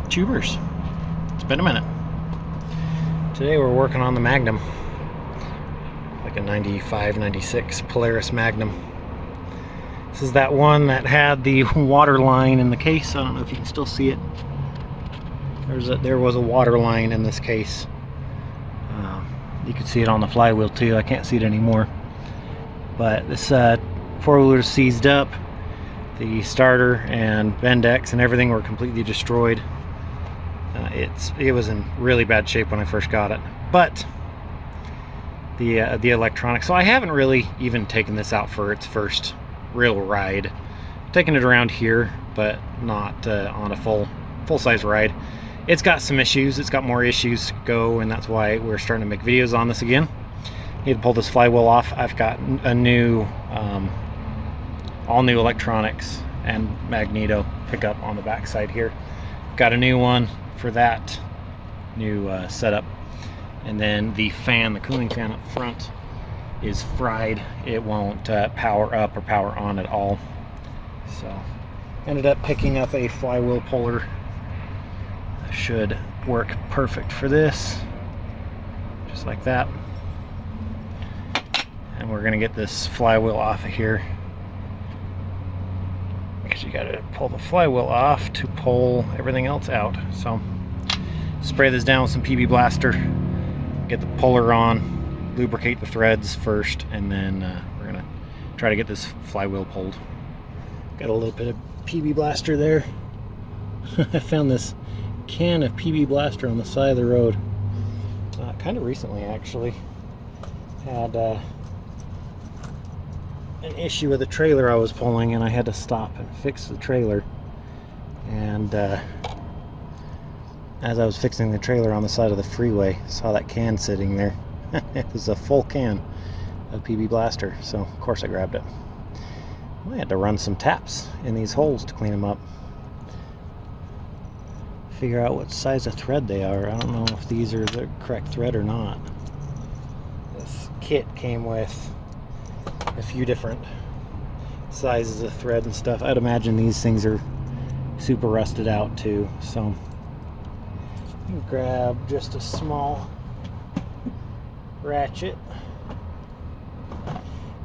tubers. It's been a minute. Today we're working on the Magnum, like a 95, 96 Polaris Magnum. This is that one that had the water line in the case. I don't know if you can still see it. There was a water line in this case. You can see it on the flywheel too. I can't see it anymore. But this four-wheeler seized up. The starter and Bendex and everything were completely destroyed. It was in really bad shape when I first got it. But the electronics. So I haven't really even taken this out for its first real ride. Taking it around here, but not on a full-size ride. It's got some issues. It's got more issues to go, and that's why we're starting to make videos on this again. Need to pull this flywheel off. I've got a new, all new electronics and magneto pickup on the back side here. Got a new one for that new setup, and then the fan, the cooling fan up front, is fried. It won't power up or power on at all. So ended up picking up a flywheel puller. Should work perfect for this, just like that. And we're gonna get this flywheel off of here, because you gotta pull the flywheel off to pull everything else out. So spray this down with some PB Blaster, get the puller on, lubricate the threads first, and then we're gonna try to get this flywheel pulled. Got a little bit of PB Blaster there. I found this can of PB Blaster on the side of the road kind of recently, actually. Had an issue with a trailer I was pulling, and I had to stop and fix the trailer. And as I was fixing the trailer on the side of the freeway, saw that can sitting there. It was a full can of PB Blaster, so of course I grabbed it. I had to run some taps in these holes to clean them up. Figure out what size of thread they are. I don't know if these are the correct thread or not. This kit came with a few different sizes of thread and stuff. I'd imagine these things are super rusted out too. So you grab just a small ratchet. I'm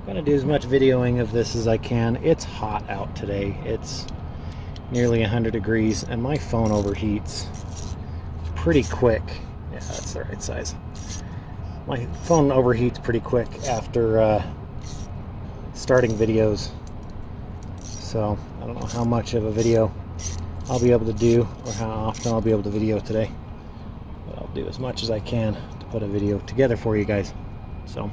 gonna do as much videoing of this as I can. It's hot out today. It's nearly 100 degrees, and my phone overheats pretty quick. Yeah, that's the right size. My phone overheats pretty quick after starting videos, so I don't know how much of a video I'll be able to do, or how often I'll be able to video today, but I'll do as much as I can to put a video together for you guys. So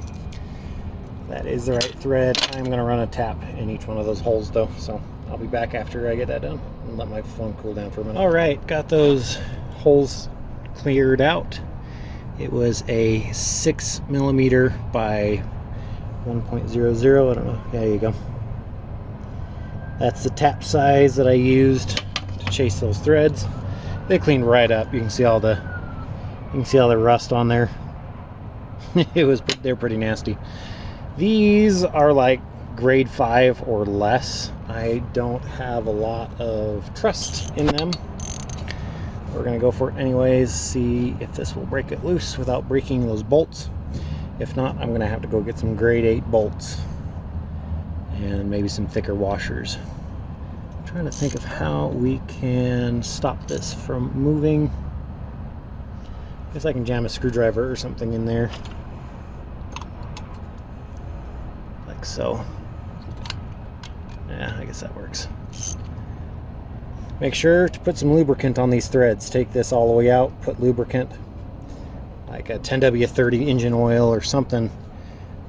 that is the right thread. I'm going to run a tap in each one of those holes though, so I'll be back after I get that done and let my phone cool down for a minute. Alright, got those holes cleared out. It was a 6mm by 1.00, I don't know. There you go. That's the tap size that I used to chase those threads. They cleaned right up. You can see all the rust on there. They're pretty nasty. These are like grade 5 or less. I don't have a lot of trust in them. We're gonna go for it anyways, see if this will break it loose without breaking those bolts. If not, I'm gonna have to go get some grade 8 bolts and maybe some thicker washers. I'm trying to think of how we can stop this from moving. I guess I can jam a screwdriver or something in there, like so. Yeah, I guess that works. Make sure to put some lubricant on these threads. Take this all the way out, put lubricant, like a 10W30 engine oil or something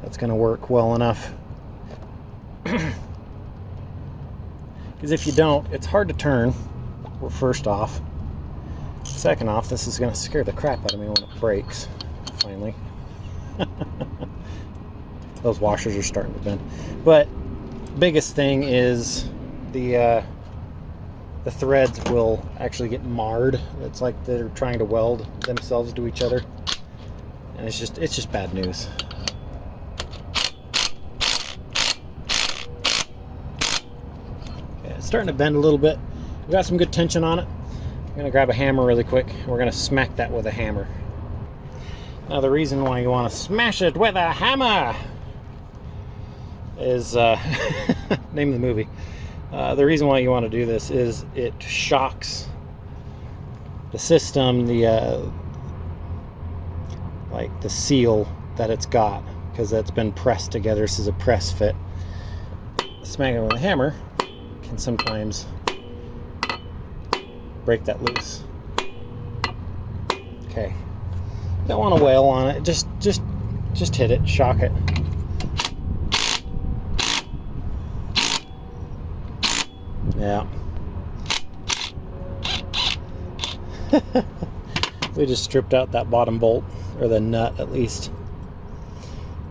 that's going to work well enough. Because if you don't, it's hard to turn. Well, first off. Second off, this is going to scare the crap out of me when it breaks, finally. Those washers are starting to bend. But biggest thing is the threads will actually get marred. It's like they're trying to weld themselves to each other, and it's just bad news. Okay, it's starting to bend a little bit. We got some good tension on it. I'm gonna grab a hammer really quick. We're gonna smack that with a hammer. Now the reason why you want to smash it with a hammer is name of the movie. The reason why you want to do this is it shocks the system, like the seal that it's got, because that's been pressed together. This is a press fit. Smacking it with a hammer can sometimes break that loose. Okay, don't want to wail on it. Just hit it, shock it. Yeah. We just stripped out that bottom bolt, or the nut at least.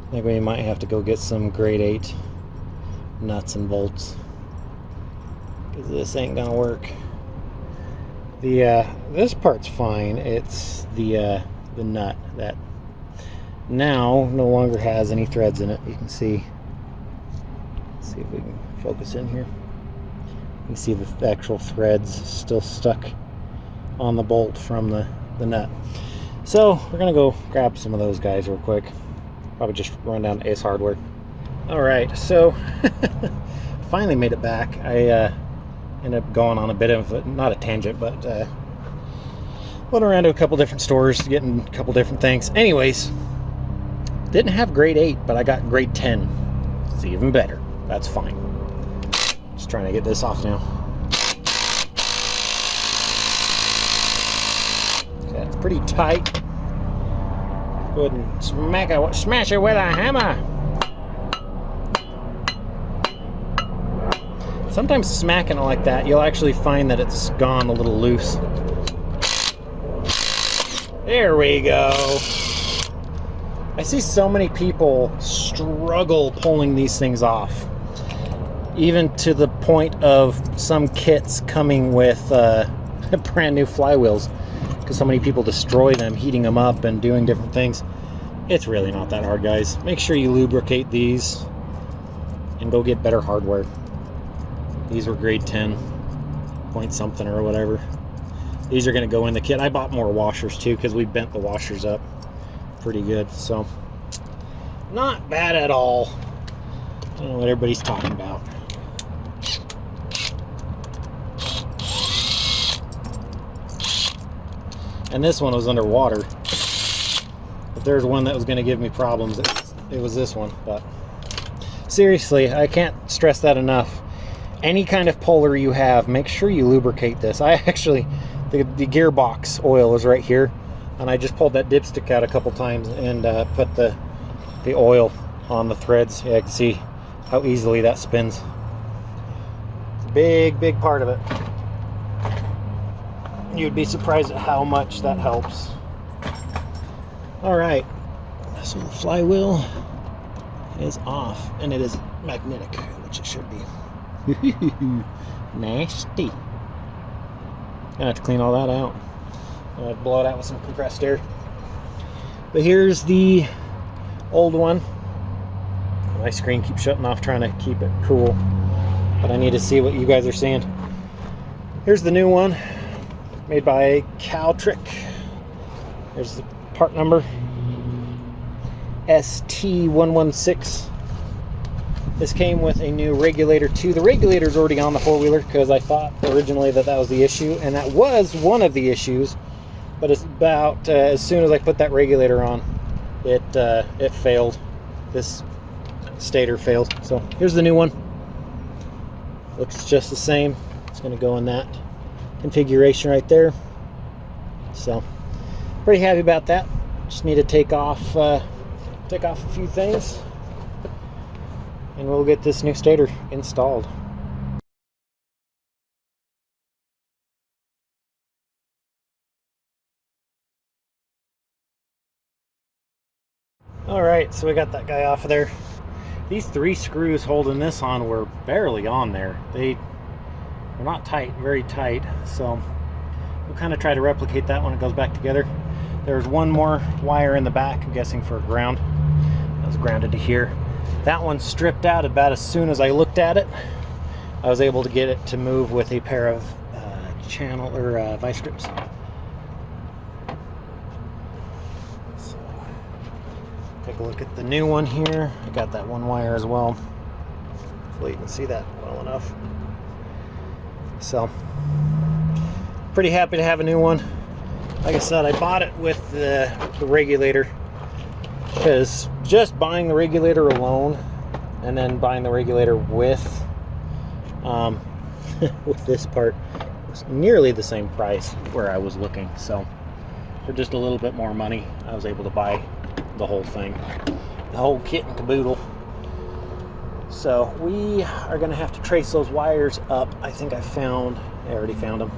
I think we might have to go get some grade 8 nuts and bolts, because this ain't gonna work. This part's fine. It's the nut that now no longer has any threads in it. You can see. Let's see if we can focus in here. You can see the actual threads still stuck on the bolt from the nut. So we're gonna go grab some of those guys real quick. Probably just run down to Ace Hardware. All right, so finally made it back. I ended up going on a bit of not a tangent, but went around to a couple different stores, getting a couple different things. Anyways, didn't have grade 8, but I got grade 10. It's even better. That's fine. Just trying to get this off now. Okay, it's pretty tight. Go ahead and smash it with a hammer. Sometimes smacking it like that, you'll actually find that it's gone a little loose. There we go. I see so many people struggle pulling these things off. Even to the point of some kits coming with brand new flywheels, because so many people destroy them, heating them up and doing different things. It's really not that hard, guys. Make sure you lubricate these and go get better hardware. These were grade 10 point something or whatever. These are going to go in the kit. I bought more washers too, because we bent the washers up pretty good. So not bad at all. I don't know what everybody's talking about. And this one was underwater. If there's one that was going to give me problems, it was this one. But seriously, I can't stress that enough. Any kind of puller you have, make sure you lubricate this. I actually, the gearbox oil is right here, and I just pulled that dipstick out a couple times and put the oil on the threads. Yeah, I can see how easily that spins. It's a big part of it. You'd be surprised at how much that helps. All right, so the flywheel is off, and it is magnetic, which it should be. Nasty. Gonna have to clean all that out. I'm gonna blow it out with some compressed air. But here's the old one. My screen keeps shutting off trying to keep it cool, but I need to see what you guys are seeing. Here's the new one, made by Caltrick. There's the part number, ST116. This came with a new regulator too. The regulator's already on the four-wheeler, because I thought originally that was the issue, and that was one of the issues. But it's about as soon as I put that regulator on, it failed. This stator failed. So here's the new one. Looks just the same. It's going to go in that configuration right there. So pretty happy about that. Just need to take off a few things, and we'll get this new stator installed. Alright, so we got that guy off of there. These 3 screws holding this on were barely on there. They're not tight, very tight, so we'll kind of try to replicate that when it goes back together. There's one more wire in the back, I'm guessing for ground. That was grounded to here. That one stripped out about as soon as I looked at it. I was able to get it to move with a pair of channel or vice grips. So, take a look at the new one here. I got that one wire as well. Hopefully you can see that well enough. So, pretty happy to have a new one. Like I said, I bought it with the regulator, because just buying the regulator alone and then buying the regulator with with this part was nearly the same price where I was looking. So for just a little bit more money, I was able to buy the whole thing, the whole kit and caboodle. So we are going to have to trace those wires up. I think I already found them.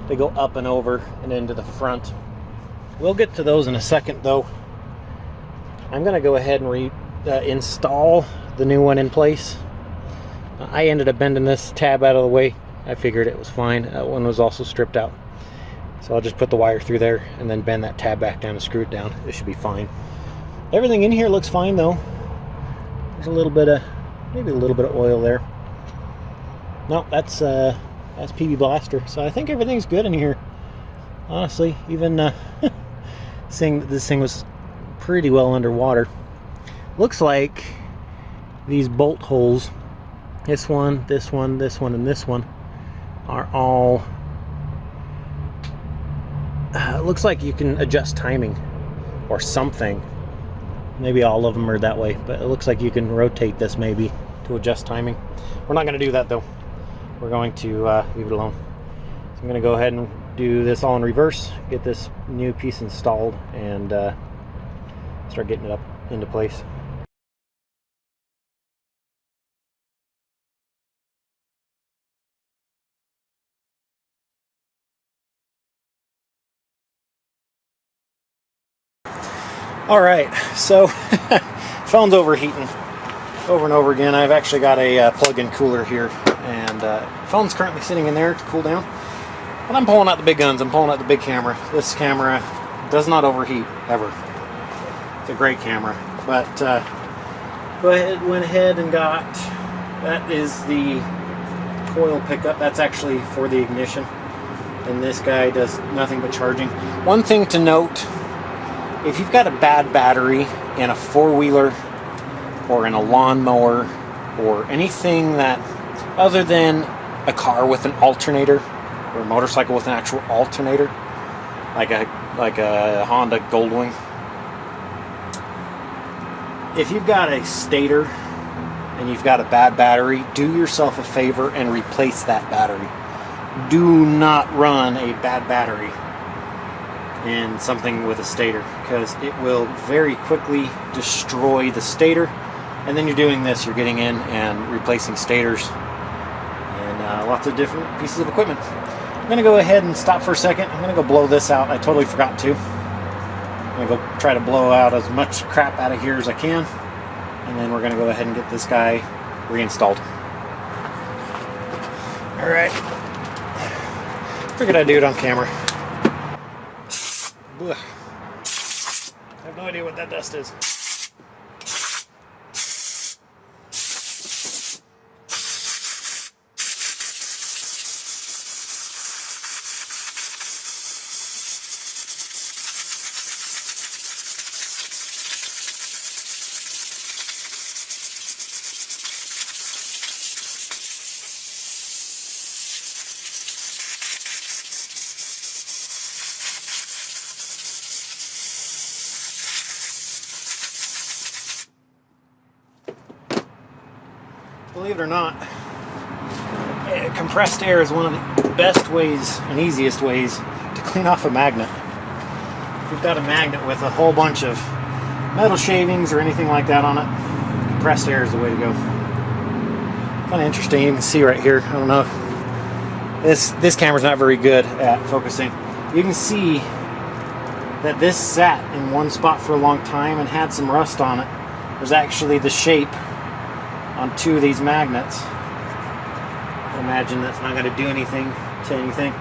They go up and over and into the front. We'll get to those in a second though. I'm going to go ahead and install the new one in place. I ended up bending this tab out of the way. I figured it was fine. That one was also stripped out. So I'll just put the wire through there and then bend that tab back down and screw it down. It should be fine. Everything in here looks fine though. There's a little bit of, maybe a little bit of oil there. No, that's PB Blaster. So I think everything's good in here. Honestly, even seeing that this thing was pretty well underwater. Looks like these bolt holes, this one, this one, this one, and this one, are all, it looks like you can adjust timing or something. Maybe all of them are that way, but it looks like you can rotate this maybe to adjust timing. We're not going to do that though. We're going to leave it alone. So I'm going to go ahead and do this all in reverse, get this new piece installed, and start getting it up into place. All right, so phone's overheating over and over again. I've actually got a plug-in cooler here, and phone's currently sitting in there to cool down. But I'm pulling out the big guns. I'm pulling out the big camera. This camera does not overheat ever. It's a great camera. But went ahead and got, that is the coil pickup. That's actually for the ignition. And this guy does nothing but charging. One thing to note, if you've got a bad battery in a four-wheeler or in a lawnmower or anything that, other than a car with an alternator or a motorcycle with an actual alternator, like a Honda Goldwing, if you've got a stator and you've got a bad battery, do yourself a favor and replace that battery. Do not run a bad battery in something with a stator, because it will very quickly destroy the stator. And then you're doing this, you're getting in and replacing stators and lots of different pieces of equipment. I'm going to go ahead and stop for a second. I'm going to go blow this out. I totally forgot to. I'm going to go try to blow out as much crap out of here as I can, and then we're going to go ahead and get this guy reinstalled. Alright, figured I'd do it on camera. Ugh. I have no idea what that dust is. Believe it or not, compressed air is one of the best ways and easiest ways to clean off a magnet. If you've got a magnet with a whole bunch of metal shavings or anything like that on it, compressed air is the way to go. Kind of interesting. You can see right here, I don't know, this camera's not very good at focusing. You can see that this sat in one spot for a long time and had some rust on it. There's actually the shape on two of these magnets. I imagine that's not going to do anything to anything,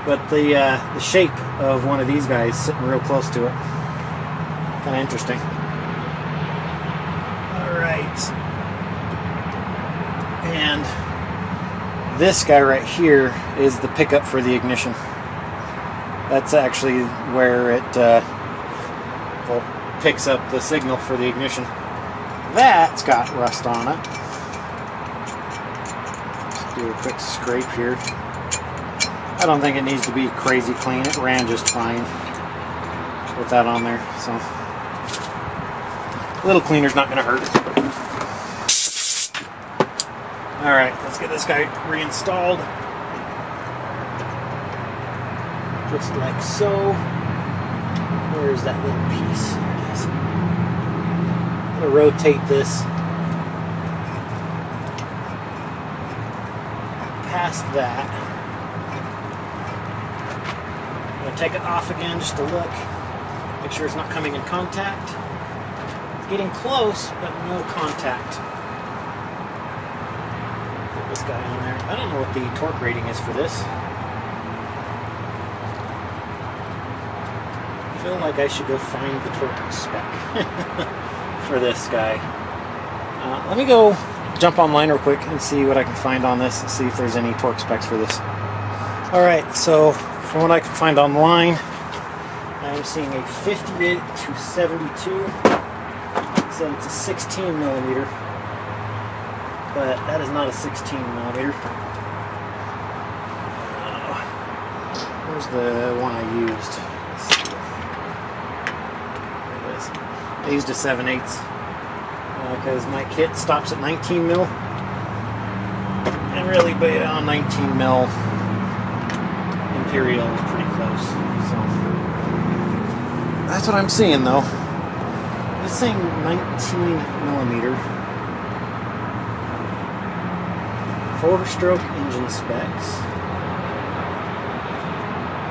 but the shape of one of these guys sitting real close to it. Kind of interesting. All right, and This guy right here is the pickup for the ignition. That's actually where it picks up the signal for the ignition. That's got rust on it. Just do a quick scrape here. I don't think it needs to be crazy clean. It ran just fine with that on there. So a little cleaner's not going to hurt. Alright, let's get this guy reinstalled. Just like so. Where's that little piece? There it is. I'm going to rotate this past that. I'm going to take it off again just to look. Make sure it's not coming in contact. It's getting close, but no contact. Put this guy on there. I don't know what the torque rating is for this. I feel like I should go find the torque spec for this guy. Let me go jump online real quick and see what I can find on this and see if there's any torque specs for this. Alright, so from what I can find online, I'm seeing a 58 to 72. So it's a 16 millimeter, but that is not a 16 millimeter. Where's the one I used? I used a 7/8 because my kit stops at 19 mil, and really, but on 19 mil Imperial is pretty close. So that's what I'm seeing, though. It's saying 19 millimeter. 4-stroke engine specs.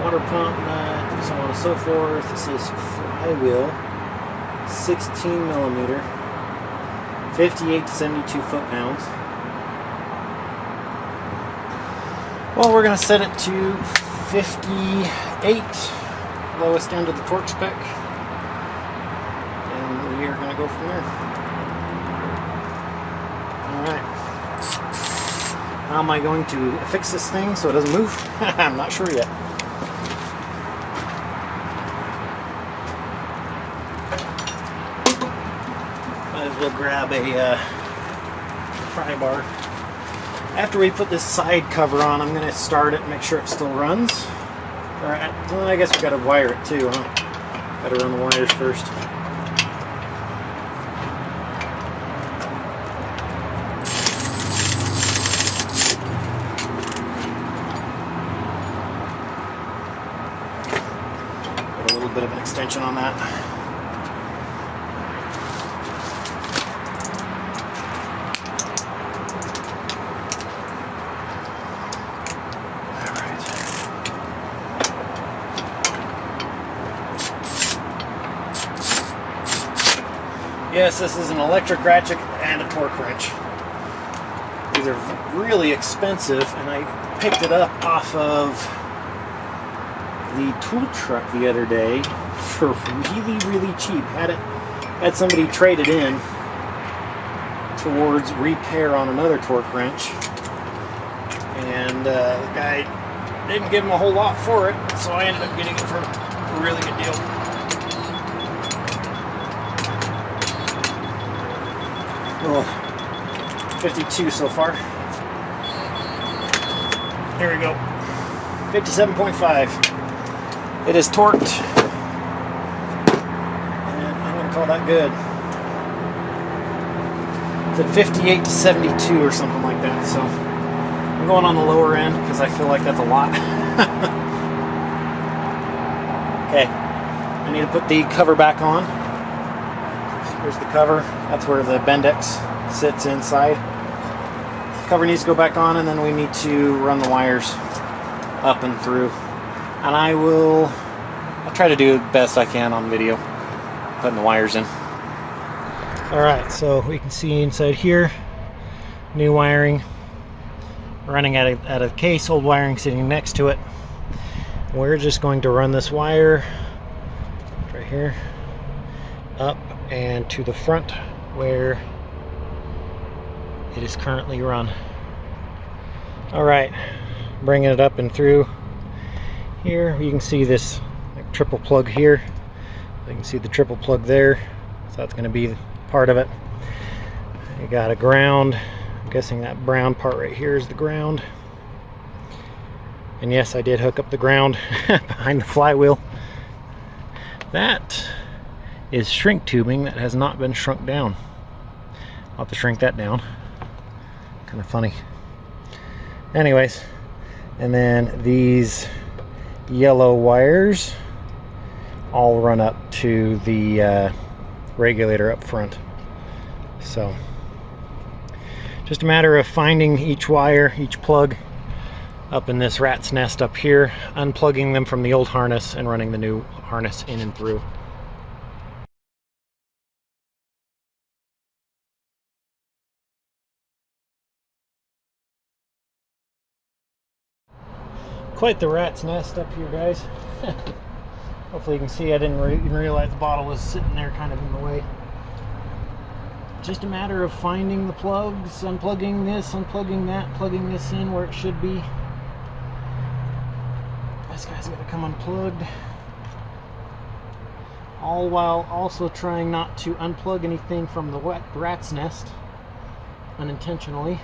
Water pump nut, so on and so forth. It says flywheel. 16 millimeter, 58 to 72 foot-pounds. Well, we're going to set it to 58, lowest end of the torque spec, and we are going to go from there. Alright. How am I going to fix this thing so it doesn't move? I'm not sure yet. We'll grab a pry bar. After we put this side cover on, I'm going to start it and make sure it still runs. Alright, well, I guess we got to wire it too, huh? Got to run the wires first. Got a little bit of an extension on that. Yes, this is an electric ratchet and a torque wrench. These are really expensive, and I picked it up off of the tool truck the other day for really, really cheap. Had somebody trade it in towards repair on another torque wrench, and the guy didn't give him a whole lot for it, so I ended up getting it for a really good deal. Oh, 52 so far. Here we go. 57.5. It is torqued. And I'm going to call that good. It's at 58 to 72 or something like that. So I'm going on the lower end because I feel like that's a lot. Okay. I need to put the cover back on. Here's the cover. That's where the Bendix sits inside. Cover needs to go back on, and then we need to run the wires up and through. And I'll try to do the best I can on video, putting the wires in. Alright, so we can see inside here, new wiring, running out of case, old wiring sitting next to it. We're just going to run this wire right here, up and to the front where it is currently run. All right, bringing it up and through here. You can see this like triple plug here. You can see the triple plug there, so that's going to be part of it. You got a ground. I'm guessing that brown part right here is the ground. And yes, I did hook up the ground behind the flywheel. That is shrink tubing that has not been shrunk down. I'll have to shrink that down. Kind of funny. Anyways, and then these yellow wires all run up to the regulator up front. So just a matter of finding each wire, each plug up in this rat's nest up here, unplugging them from the old harness and running the new harness in and through. Quite the rat's nest up here, guys. Hopefully you can see I didn't even realize the bottle was sitting there kind of in the way. Just a matter of finding the plugs, unplugging this, unplugging that, plugging this in where it should be. This guy's got to come unplugged. All while also trying not to unplug anything from the rat's nest unintentionally.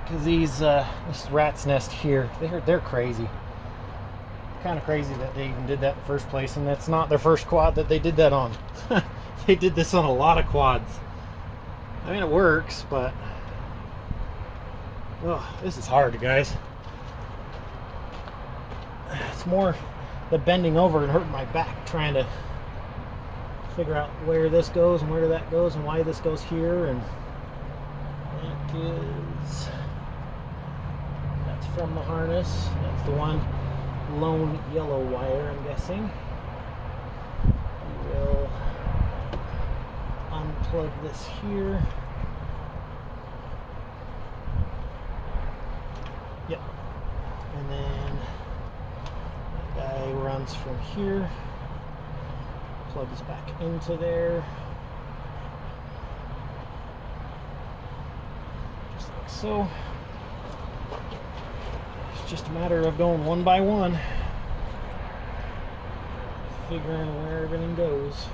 Because this rat's nest here, they're crazy. Kind of crazy that they even did that in the first place, and that's not their first quad that they did that on. They did this on a lot of quads. I mean, it works, but this is hard, guys. It's more the bending over and hurting my back trying to figure out where this goes and where that goes and why this goes here, and that's from the harness. That's the one lone yellow wire, I'm guessing. We'll unplug this here. Yep. And then that guy runs from here, plugs back into there, just like so. It's just a matter of going one by one, figuring where everything goes.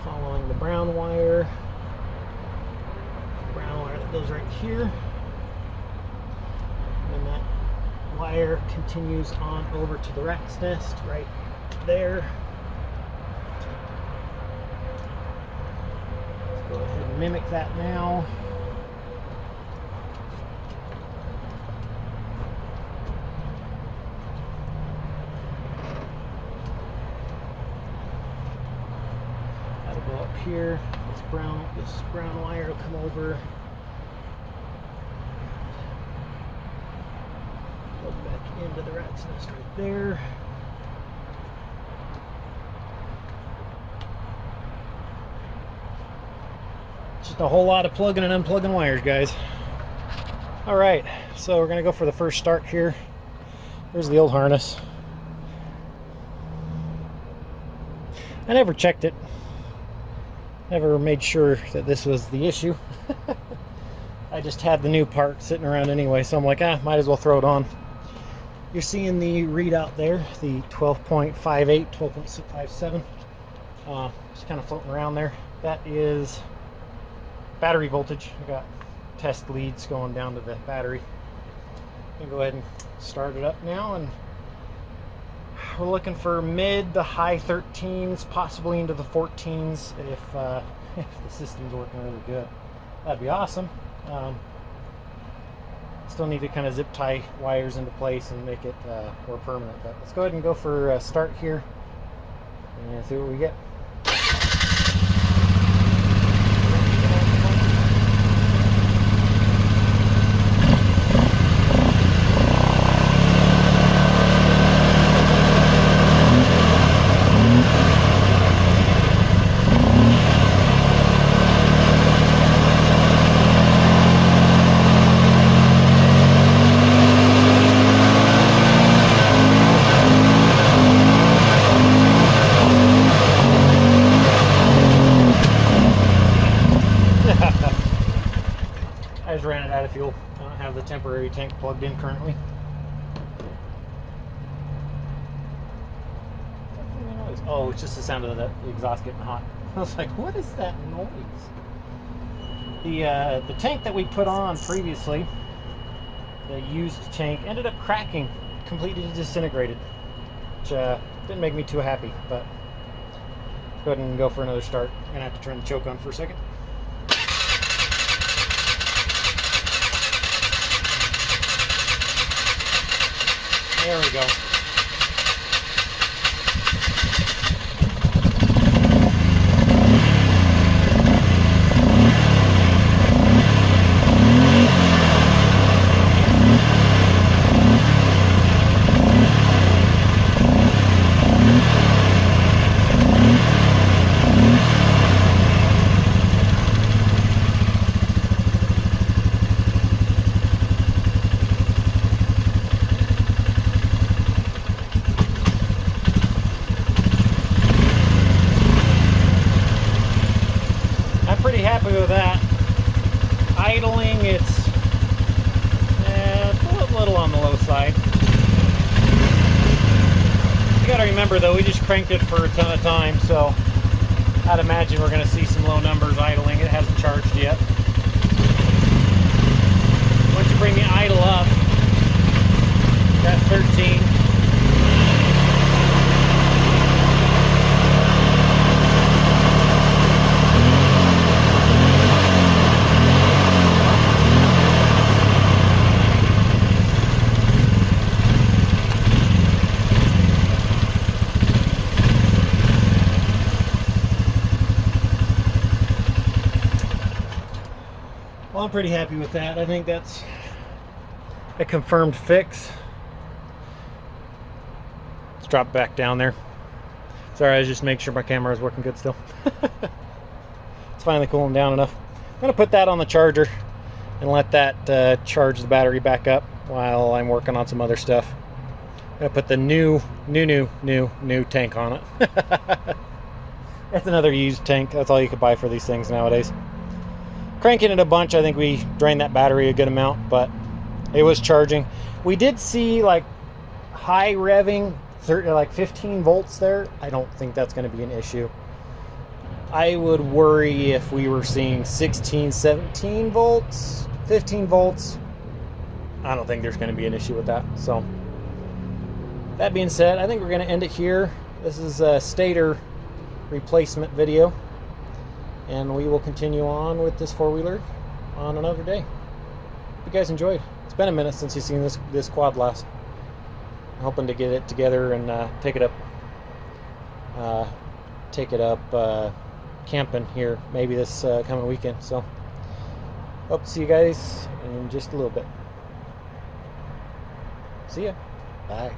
Following the brown wire that goes right here, and that wire continues on over to the rat's nest right there. Let's go ahead and mimic that now. That'll go up here. This brown wire will come over. Plug back into the rat's nest right there. Just a whole lot of plugging and unplugging wires, guys. All right, so we're gonna go for the first start here. There's the old harness. I never checked it. Never made sure that this was the issue. I just had the new part sitting around anyway, so I'm like, might as well throw it on. You're seeing the readout there, the 12.58, 12.57. Just kind of floating around there. That is battery voltage. I got test leads going down to the battery. I'm gonna go ahead and start it up now, and we're looking for mid to high 13s, possibly into the 14s if the system's working really good. That'd be awesome. Still need to kind of zip tie wires into place and make it more permanent. But let's go ahead and go for a start here and see what we get. fuel. I don't have the temporary tank plugged in currently. Oh, it's just the sound of the exhaust getting hot. I was like, what is that noise? The tank that we put on previously, the used tank, ended up cracking, completely disintegrated, which didn't make me too happy, but go ahead and go for another start. I'm gonna have to turn the choke on for a second. There we go. Pretty happy with that. Idling, it's a little on the low side. You gotta remember though, we just cranked it for a ton of time, so I'd imagine we're gonna see some low numbers idling. It hasn't charged yet. Once you bring the idle up, that's 13. Well, I'm pretty happy with that. I think that's a confirmed fix. Let's drop back down there. Sorry, I was just making sure my camera is working good still. It's finally cooling down enough. I'm going to put that on the charger and let that charge the battery back up while I'm working on some other stuff. I'm going to put the new tank on it. That's another used tank. That's all you could buy for these things nowadays. Cranking it a bunch, I think we drained that battery a good amount, but it was charging. We did see like high revving, like 15 volts there. I don't think that's going to be an issue. I would worry if we were seeing 16, 17 volts, 15 volts. I don't think there's going to be an issue with that. So that being said, I think we're going to end it here. This is a stator replacement video, and we will continue on with this four-wheeler on another day. Hope you guys enjoyed. It's been a minute since you've seen this quad last. I'm hoping to get it together and take it up camping here maybe this coming weekend. So hope to see you guys in just a little bit. See ya. Bye.